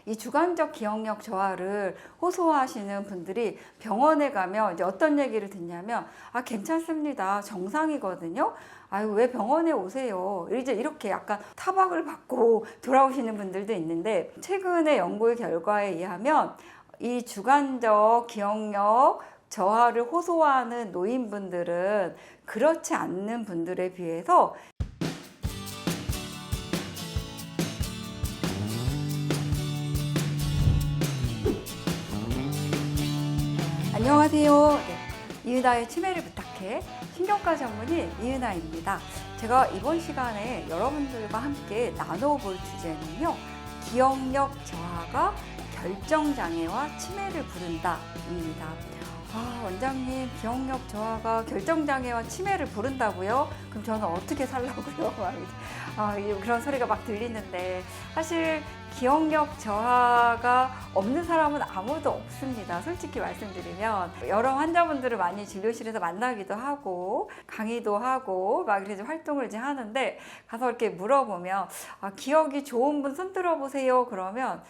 이 주관적 기억력 저하를 호소하시는 분들이 병원에 가면 이제 어떤 얘기를 듣냐면, 아, 괜찮습니다. 정상이거든요. 아유, 왜 병원에 오세요? 이제 이렇게 약간 타박을 받고 돌아오시는 분들도 있는데, 최근의 연구의 결과에 의하면 이 주관적 기억력 저하를 호소하는 노인분들은 그렇지 않는 분들에 비해서 안녕하세요. 네, 이은아의 치매를 부탁해 신경과 전문의 이은아입니다. 제가 이번 시간에 여러분들과 함께 나눠볼 주제는요, 기억력 저하가 결정장애와 치매를 부른다입니다. 아, 원장님, 기억력 저하가 결정장애와 치매를 부른다고요? 그럼 저는 어떻게 살라고요? 그런 소리가 막 들리는데, 사실 기억력 저하가 없는 사람은 아무도 없습니다. 솔직히 말씀드리면 여러 환자분들을 많이 진료실에서 만나기도 하고 강의도 하고 막 이렇게 활동을 이제 하는데, 가서 이렇게 물어보면 기억이 좋은 분 손 들어보세요. 그러면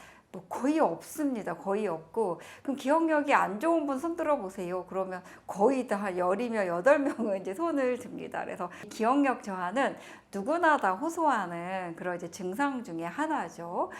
거의 없습니다. 거의 없고, 그럼 기억력이 안 좋은 분 손 들어보세요. 그러면 거의 다 10이며 8명은 이제 손을 듭니다. 그래서 기억력 저하는 누구나 다 호소하는 그런 이제 증상 중에 하나죠.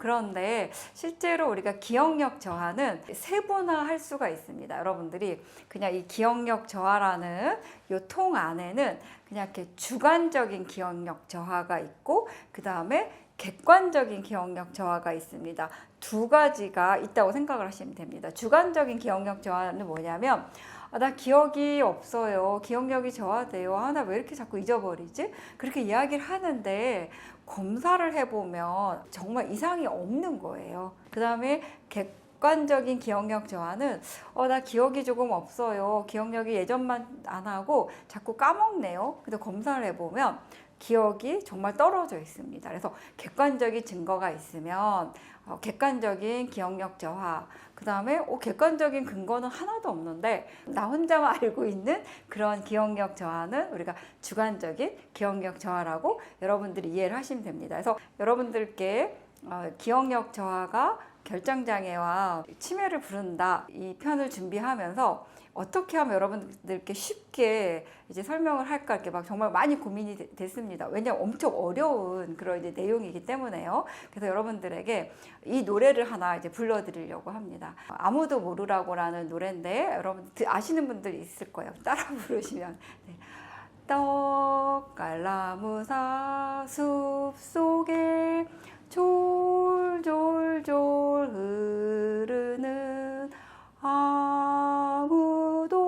그런데 실제로 우리가 기억력 저하는 세분화할 수가 있습니다. 여러분들이 그냥 이 기억력 저하라는 이 통 안에는 그냥 이렇게 주관적인 기억력 저하가 있고, 그 다음에 객관적인 기억력 저하가 있습니다. 두 가지가 있다고 생각을 하시면 됩니다. 주관적인 기억력 저하는 뭐냐면, 나 기억이 없어요. 기억력이 저하돼요. 나 왜 이렇게 자꾸 잊어버리지? 그렇게 이야기를 하는데 검사를 해보면 정말 이상이 없는 거예요. 그 다음에 객관적인 기억력 저하는 나 기억이 조금 없어요. 기억력이 예전만 안 하고 자꾸 까먹네요. 근데 검사를 해보면 기억이 정말 떨어져 있습니다. 그래서 객관적인 증거가 있으면 객관적인 기억력 저하, 그 다음에 객관적인 근거는 하나도 없는데 나 혼자만 알고 있는 그런 기억력 저하는 우리가 주관적인 기억력 저하라고 여러분들이 이해를 하시면 됩니다. 그래서 여러분들께 기억력 저하가 결정장애와 치매를 부른다, 이 편을 준비하면서 어떻게 하면 여러분들께 쉽게 이제 설명을 할까, 이렇게 막 정말 많이 고민이 됐습니다. 왜냐하면 엄청 어려운 그런 이제 내용이기 때문에요. 그래서 여러분들에게 이 노래를 하나 이제 불러드리려고 합니다. 아무도 모르라고라는 노래인데 여러분 아시는 분들이 있을 거예요. 따라 부르시면. 네. 떡갈나무사 숲속에 졸졸졸 흐르는 아무도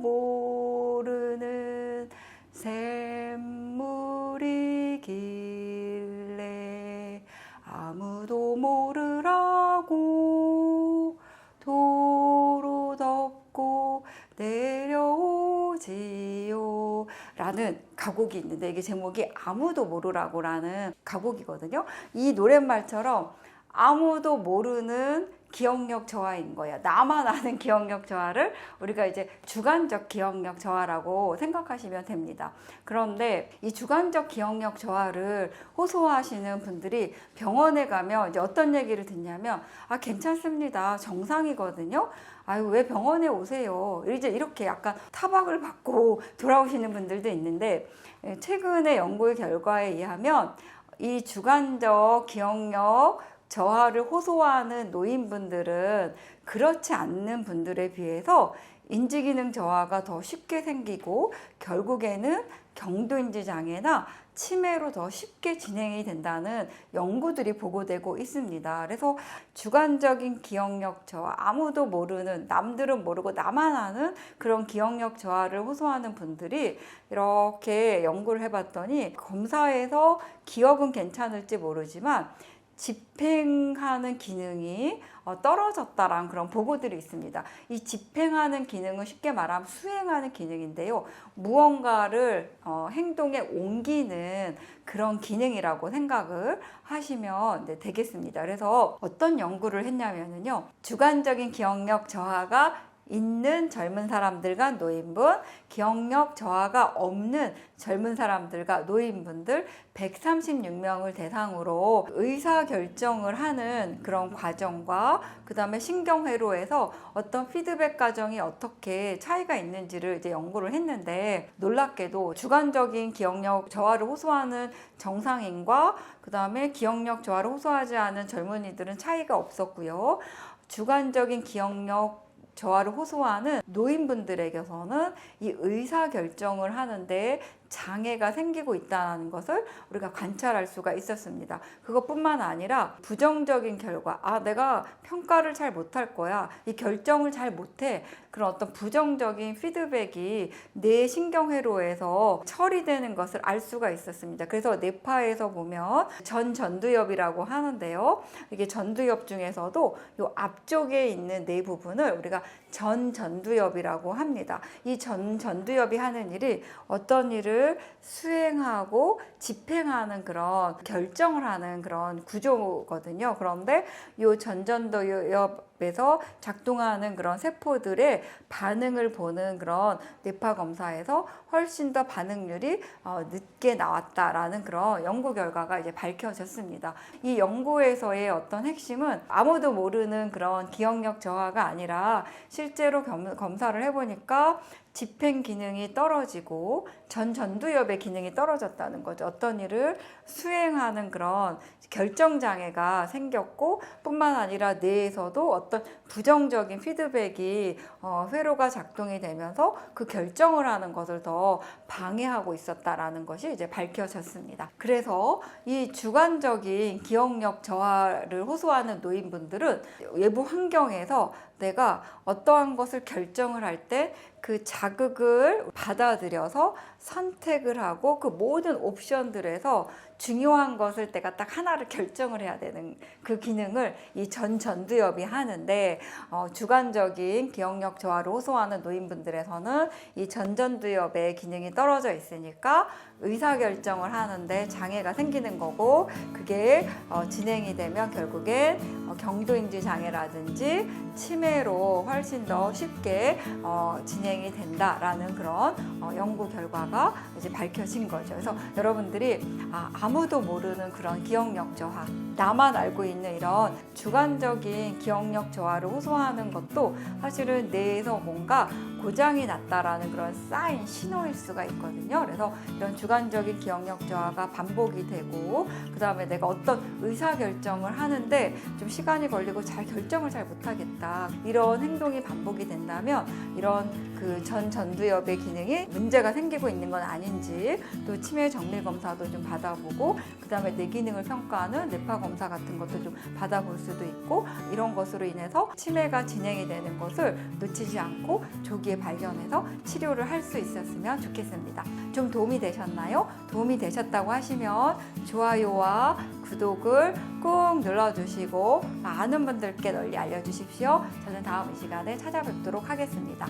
모르는 샘물이길래 아무도 모르라고 도로 덮고 내려오지요 라는 가곡이 있는데, 이게 제목이 아무도 모르라고 라는 가곡이거든요. 이 노랫말처럼 아무도 모르는 기억력 저하인 거야. 나만 아는 기억력 저하를 우리가 이제 주관적 기억력 저하라고 생각하시면 됩니다. 그런데 이 주관적 기억력 저하를 호소하시는 분들이 병원에 가면 이제 어떤 얘기를 듣냐면, 아, 괜찮습니다. 정상이거든요. 아유, 왜 병원에 오세요? 이제 이렇게 약간 타박을 받고 돌아오시는 분들도 있는데, 최근의 연구의 결과에 의하면 이 주관적 기억력 저하를 호소하는 노인분들은 그렇지 않는 분들에 비해서 인지기능 저하가 더 쉽게 생기고, 결국에는 경도인지 장애나 치매로 더 쉽게 진행이 된다는 연구들이 보고되고 있습니다. 그래서 주관적인 기억력 저하, 아무도 모르는, 남들은 모르고 나만 아는 그런 기억력 저하를 호소하는 분들이 이렇게 연구를 해봤더니, 검사에서 기억은 괜찮을지 모르지만 집행하는 기능이 떨어졌다라는 그런 보고들이 있습니다. 이 집행하는 기능은 쉽게 말하면 수행하는 기능인데요. 무언가를 행동에 옮기는 그런 기능이라고 생각을 하시면 되겠습니다. 그래서 어떤 연구를 했냐면요, 주관적인 기억력 저하가 있는 젊은 사람들과 노인분, 기억력 저하가 없는 젊은 사람들과 노인분들 136명을 대상으로 의사결정을 하는 그런 과정과 그 다음에 신경회로에서 어떤 피드백 과정이 어떻게 차이가 있는지를 이제 연구를 했는데, 놀랍게도 주관적인 기억력 저하를 호소하는 정상인과 그 다음에 기억력 저하를 호소하지 않은 젊은이들은 차이가 없었고요. 주관적인 기억력 저하를 호소하는 노인분들에게서는 이 의사결정을 하는데 장애가 생기고 있다는 것을 우리가 관찰할 수가 있었습니다. 그것뿐만 아니라 부정적인 결과, 내가 평가를 잘 못할 거야, 이 결정을 잘 못해, 그런 어떤 부정적인 피드백이 뇌 신경회로에서 처리되는 것을 알 수가 있었습니다. 그래서 뇌파에서 보면 전두엽이라고 하는데요. 이게 전두엽 중에서도 이 앞쪽에 있는 뇌 부분을 우리가 전두엽이라고 합니다. 이 전두엽이 하는 일이 어떤 일을 수행하고 집행하는 그런 결정을 하는 그런 구조거든요. 그런데 이 전두엽에서 작동하는 그런 세포들의 반응을 보는 그런 뇌파 검사에서 훨씬 더 반응률이 늦게 나왔다라는 그런 연구 결과가 이제 밝혀졌습니다. 이 연구에서의 어떤 핵심은 아무도 모르는 그런 기억력 저하가 아니라 실제로 검사를 해보니까 집행 기능이 떨어지고 전두엽의 기능이 떨어졌다는 거죠. 어떤 일을 수행하는 그런 결정장애가 생겼고, 뿐만 아니라 뇌에서도 어떤 부정적인 피드백이 회로가 작동이 되면서 그 결정을 하는 것을 더 방해하고 있었다라는 것이 이제 밝혀졌습니다. 그래서 이 주관적인 기억력 저하를 호소하는 노인분들은 외부 환경에서 내가 어떠한 것을 결정을 할 때 그 자극을 받아들여서 선택을 하고 그 모든 옵션들에서 중요한 것을 내가 딱 하나를 결정을 해야 되는 그 기능을 이 전두엽이 하는데, 주관적인 기억력 저하를 호소하는 노인분들에서는 이 전두엽의 기능이 떨어져 있으니까 의사결정을 하는데 장애가 생기는 거고, 그게 진행이 되면 결국엔 경도인지 장애라든지 치매로 훨씬 더 쉽게 진행이 된다라는 그런 연구 결과가 이제 밝혀진 거죠. 그래서 여러분들이 아무도 모르는 그런 기억력 저하, 나만 알고 있는 이런 주관적인 기억력 저하를 호소하는 것도 사실은 뇌에서 뭔가 고장이 났다라는 그런 사인, 신호일 수가 있거든요. 그래서 이런 주관적인 기억력 저하가 반복이 되고, 그 다음에 내가 어떤 의사결정을 하는데 좀 시간이 걸리고 결정을 잘 못하겠다, 이런 행동이 반복이 된다면 이런 그 전두엽의 기능이 문제가 생기고 있는 건 아닌지, 또 치매 정밀 검사도 좀 받아보고, 그 다음에 뇌 기능을 평가하는 뇌파 검사 같은 것도 좀 받아볼 수도 있고, 이런 것으로 인해서 치매가 진행이 되는 것을 놓치지 않고 조기에 발견해서 치료를 할 수 있었으면 좋겠습니다. 좀 도움이 되셨나요? 도움이 되셨다고 하시면 좋아요와 구독을 꾹 눌러주시고 많은 분들께 널리 알려주십시오. 저는 다음 이 시간에 찾아뵙도록 하겠습니다.